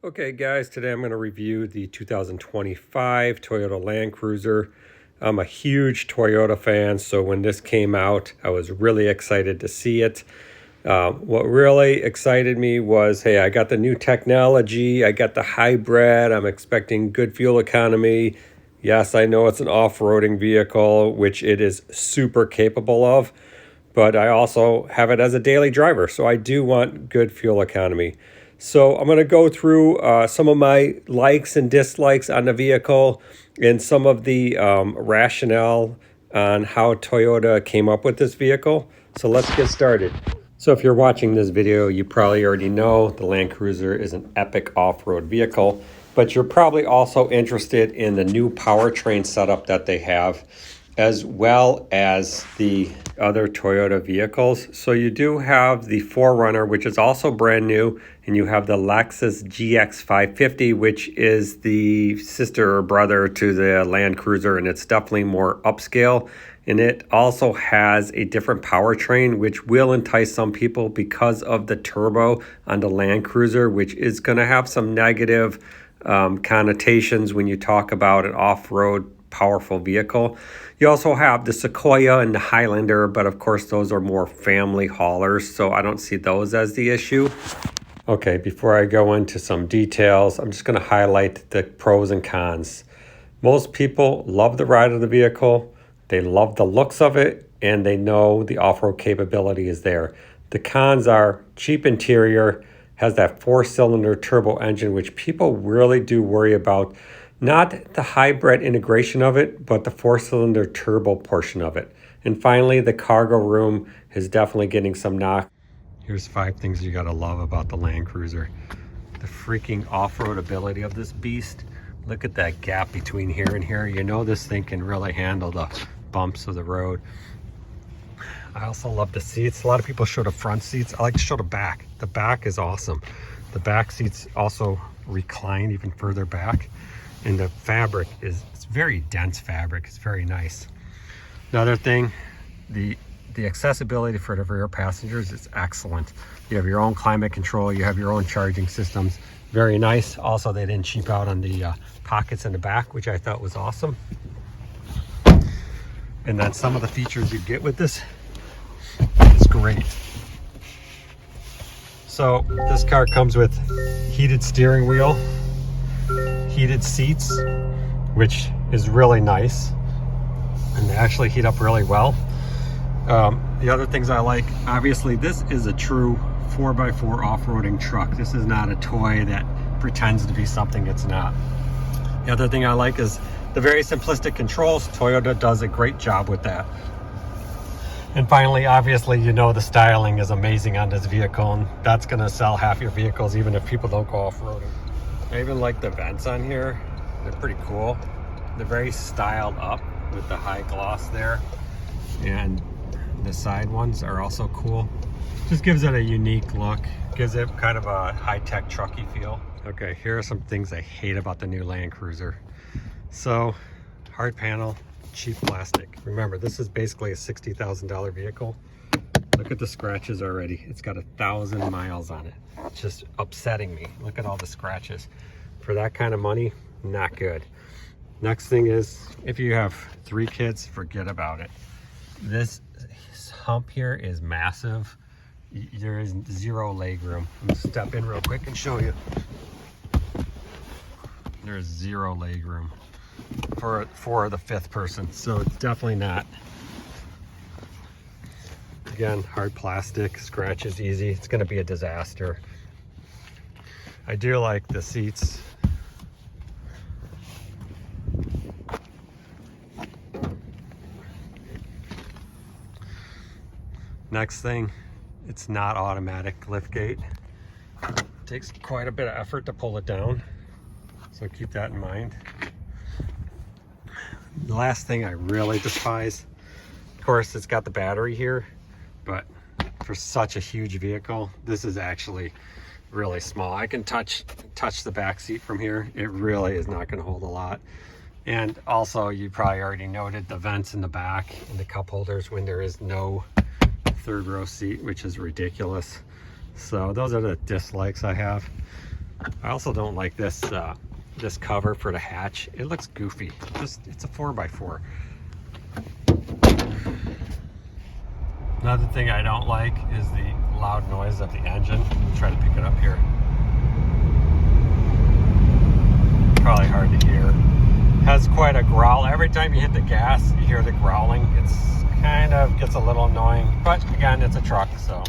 Okay guys, today I'm going to review the 2025 Toyota Land Cruiser. I'm a huge Toyota fan, so when this came out, I was really excited to see it. What really excited me was, hey, I got the new technology, I got the hybrid, I'm expecting good fuel economy. Yes, I know it's an off-roading vehicle, which it is super capable of, but I also have it as a daily driver, so I do want good fuel economy. So I'm going to go through some of my likes and dislikes on the vehicle and some of the rationale on how Toyota came up with this vehicle. So let's get started. So if you're watching this video, you probably already know the Land Cruiser is an epic off-road vehicle, but you're probably also interested in the new powertrain setup that they have, as well as the other Toyota vehicles. So you do have the 4Runner, which is also brand new, and you have the Lexus GX 550, which is the sister or brother to the Land Cruiser, and it's definitely more upscale. And it also has a different powertrain, which will entice some people because of the turbo on the Land Cruiser, which is going to have some negative connotations when you talk about an off-road powerful vehicle. You also have the Sequoia and the Highlander, but of course those are more family haulers, so I don't see those as the issue. Okay, before I go into some details, I'm just going to highlight the pros and cons. Most people love the ride of the vehicle, they love the looks of it, and they know the off-road capability is there. The cons are cheap interior, has that 4-cylinder turbo engine, which people really do worry about. Not the hybrid integration of it, but the 4-cylinder turbo portion of it. And finally, the cargo room is definitely getting some knock. Here's 5 things you gotta love about the Land Cruiser. The freaking off-road ability of this beast. Look at that gap between here and here. You know this thing can really handle the bumps of the road. I also love the seats. A lot of people show the front seats. I like to show the back. The back is awesome. The back seats also recline even further back. And the fabric it's very dense fabric. It's very nice. Another thing, the accessibility for the rear passengers is excellent. You have your own climate control. You have your own charging systems. Very nice. Also, they didn't cheap out on the pockets in the back, which I thought was awesome. And then some of the features you get with this is great. So this car comes with heated steering wheel, heated seats, which is really nice, and they actually heat up really well. The other things I like, obviously this is a true 4x4 off-roading truck. This is not a toy that pretends to be something it's not. The other thing I like is the very simplistic controls. Toyota does a great job with that. And finally, obviously, you know the styling is amazing on this vehicle, and that's going to sell half your vehicles even if people don't go off-roading. I even like the vents on here. They're pretty cool. They're very styled up with the high gloss there, and the side ones are also cool. Just gives it a unique look, gives it kind of a high-tech trucky feel. Okay, here are some things I hate about the new Land Cruiser. So, hard panel, cheap plastic. Remember, this is basically a $60,000 vehicle. Look at the scratches already. It's got 1,000 miles on it. It's just upsetting me. Look at all the scratches. For that kind of money, not good. Next thing is, if you have 3 kids, forget about it. This hump here is massive. There is 0 leg room. I'm gonna step in real quick and show you. There's 0 leg room for the 5th person, so it's definitely not. Again, hard plastic, scratches easy. It's going to be a disaster. I do like the seats. Next thing, it's not automatic liftgate. It takes quite a bit of effort to pull it down, so keep that in mind. The last thing I really despise, of course, it's got the battery here, but for such a huge vehicle, this is actually really small. I can touch the back seat from here. It really is not going to hold a lot. And also, you probably already noted the vents in the back and the cup holders when there is no 3rd row seat, which is ridiculous. So those are the dislikes I have. I also don't like this this cover for the hatch. It looks goofy. It's a 4x4. Another thing I don't like is the loud noise of the engine. I'll try to pick it up here. Probably hard to hear. Has quite a growl. Every time you hit the gas, you hear the growling. It's kind of gets a little annoying, but again, it's a truck, so